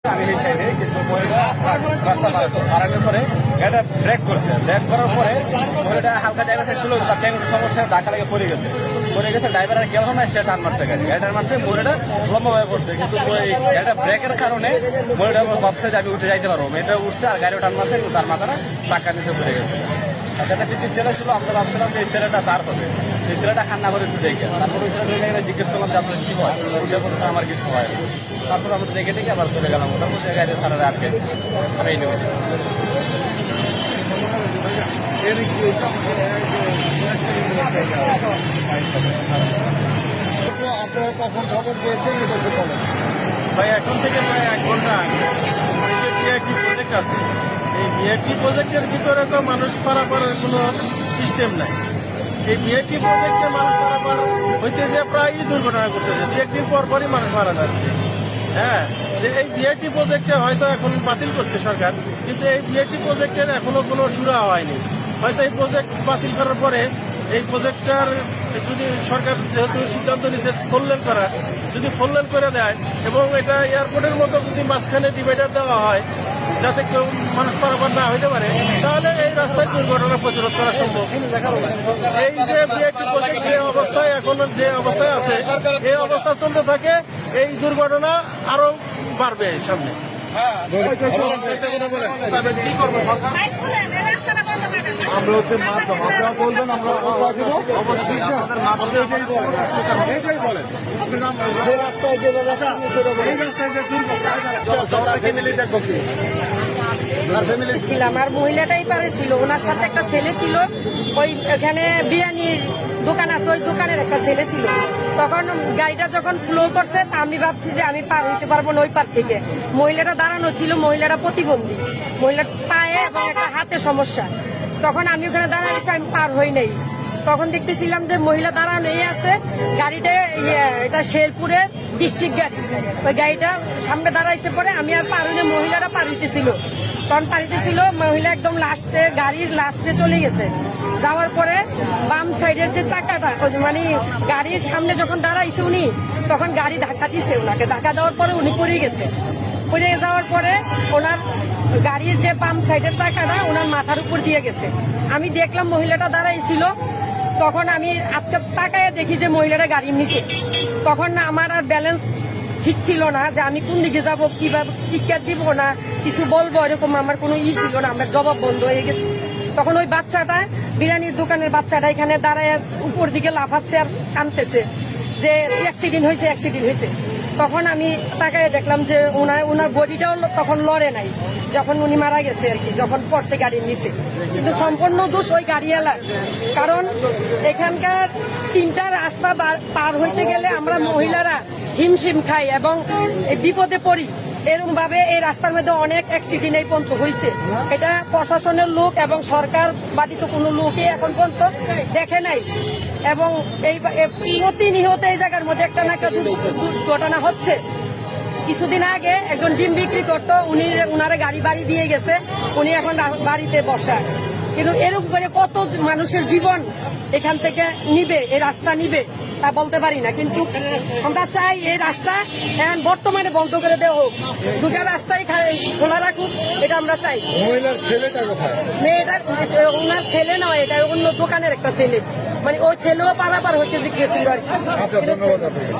আমি এই সাইডে কিন্তু মহিলা রাস্তা পারানোর পরে এটা ব্রেক করছে। ব্রেক করার পরে মহিলাটা হালকা ড্রাইভার ছিল, তার ট্যাঙ্কের সমস্যা ধাক্কা লেগে পড়ে গেছে। ড্রাইভার আর গেল না, সে টান মারছে গাড়ি মারছে, মহিলাটা লম্বাভাবে পড়ছে। কিন্তু এটা ব্রেকের কারণে মহিলাটা ভাবছে যে আমি উঠে যাইতে পারবো। মেয়েটা উঠছে আর গাড়িও টান মারছে, কিন্তু তার মাথাটা চাক্কা নিচে পড়ে গেছে। একটা ফিফটি ছেলে ছিল, আমরা ভাবছিলাম যে এই ছেলেটা তার হবে, এই ছেলেটা খান্না করেছে দেখে। তারপর ওই ছেলেটা জিজ্ঞেস করলাম যে আপনার কি হয়, সে বলছে আমার কিছু হয়। তারপর আমরা দেখে দেখে আবার চলে গেলাম, মোটামুটি গাড়ি সারারে আটকেছি ট্রেনে উঠেছি। আপনারা কখন খবর পেয়েছেন এটা বলেন ভাই? এখন থেকে প্রায় 1 ঘন্টা আগে ভিআইপি প্রজেক্ট আছে। এই ভিআইপি প্রজেক্টের ভিতরে তো মানুষ পারাপারের কোনো সিস্টেম নাই। এই ভিআইপি প্রজেক্টে মানুষ পারাপার হইতে যে প্রায়ই দুর্ঘটনা করতেছে, 2-1 দিন পর পরই মানুষ মারা যাচ্ছে। হ্যাঁ, যে এই ভিআইপি প্রজেক্টে হয়তো এখন বাতিল করছে সরকার, কিন্তু এই ভিআইপি প্রজেক্টের এখনো কোনো শুরু হয়নি। হয়তো এই প্রজেক্ট বাতিল করার পরে এই প্রজেক্টটার যদি সরকার যেহেতু সিদ্ধান্ত নিচ্ছে ফোরলেন করা, যদি ফোরলেন করে দেয় এবং এটা এয়ারপোর্টের মতো যদি মাঝখানে ডিভাইডার দেওয়া হয় যাতে কেউ মানুষ পারাপার না হইতে পারে, তাহলে এই রাস্তায় দুর্ঘটনা প্রতিরোধ করা সম্ভব। এই যে ভিআইপি প্রজেক্ট যে অবস্থায় এখন যে অবস্থায় আছে, এই অবস্থা চলতে থাকে, এই দুর্ঘটনা আরো বাড়বে সামনে। আমরা হচ্ছে মাধ্যম, আপনারা বলবেন আমরা অবশ্যই বলেন যে রাস্তায় যে এই রাস্তায় যে ফ্যামিলি দেখবো কি ছিলাম আর মহিলাটাই পারে ছিল, ওনার সাথে একটা ছেলে ছিল। ওই এখানে বিরিয়ানির দোকান আছে, ওই দোকানের একটা ছেলে ছিল। তখন গাড়িটা যখন স্লো করছে, তা আমি ভাবছি যে আমি পার হইতে পারবো না ওই পার থেকে। মহিলাটা দাঁড়ানো ছিল, মহিলাটা প্রতিবন্ধী, মহিলার পায়ে এবং একটা হাতে সমস্যা। তখন আমি ওখানে দাঁড়াইছি, আমি পার হই নাই। তখন দেখতেছিলাম যে মহিলা দাঁড়ানোই আছে, গাড়িটা এটা শেরপুরের ডিস্ট্রিক্ট গাড়ি। ওই গাড়িটা সামনে দাঁড়াইছে, পরে আমি আর পার হইনি, মহিলারা পার হইতেছিল। তখন পারিতেছিল, মহিলা একদম লাস্টে, গাড়ির লাস্টে চলে গেছে। যাওয়ার পরে বাম সাইডের যে চাকাটা, মানে গাড়ির সামনে যখন দাঁড়াইছে উনি, তখন গাড়ি ধাক্কা দিছে ওনাকে। ধাক্কা দেওয়ার পরে উনি পড়ে গেছে। পড়ে যাওয়ার পরে ওনার গাড়ির যে বাম সাইডের চাকাটা ওনার মাথার উপর দিয়ে গেছে। আমি দেখলাম মহিলাটা দাঁড়াইছিল, তখন আমি তাকায় দেখি যে মহিলাটা গাড়ির নিচে। তখন আমার আর ব্যালেন্স ঠিক ছিল না যে আমি কোন দিকে যাবো, কিভাবে চিৎকার দিব না কিছু বলবো, এরকম আমার কোনো ছিল না। আমার জবাব বন্ধ হয়ে গেছে। তখন ওই বাচ্চাটা, বিরিয়ানির দোকানের বাচ্চাটা এখানে দাঁড়ায় উপর দিকে লাফাচ্ছে আর কাঁদতেছে যে অ্যাক্সিডেন্ট হয়েছে। তখন আমি তাকায় দেখলাম যে ওনার বডিটাও তখন লড়ে নাই, যখন উনি মারা গেছে আর কি, যখন পড়ছে গাড়ির নিচে। কিন্তু সম্পূর্ণ দোষ ওই গাড়িওয়ালার, কারণ এখানকার 3টা রাস্তা পার হইতে গেলে আমরা মহিলারা হিমশিম খাই এবং বিপদে পড়ি। এরকম ভাবে এই রাস্তার মধ্যে অনেক অ্যাক্সিডেন্ট এই পর্যন্ত হয়েছে। এটা প্রশাসনের লোক এবং সরকার বাধিত কোনো লোকই এখন পর্যন্ত দেখে নাই। এবং এই প্রতিনিয়ত এই জায়গার মধ্যে একটা না একটা দুর্ঘটনা হচ্ছে। কিছুদিন আগে একজন ডিম বিক্রি করতো, উনারা গাড়ি বাড়ি দিয়ে গেছে, উনি এখন বাড়িতে বসা। কিন্তু এরকম করে কত মানুষের জীবন এখান থেকে নিবে, এই রাস্তা নিবে তা বলতে পারি না। কিন্তু আমরা চাই এই রাস্তা বর্তমানে বন্ধ করে দেওয়া হোক, 2টা রাস্তাই খোলা রাখুক, এটা আমরা চাই। মহিলার ছেলেটা কোথায়? মেয়েটা ওনার ছেলে নয়, এটা অন্য দোকানের একটা ছেলে, মানে ওই ছেলেও পারাপার হইতে গেছিল আর কি। আচ্ছা, ধন্যবাদ আপনাকে।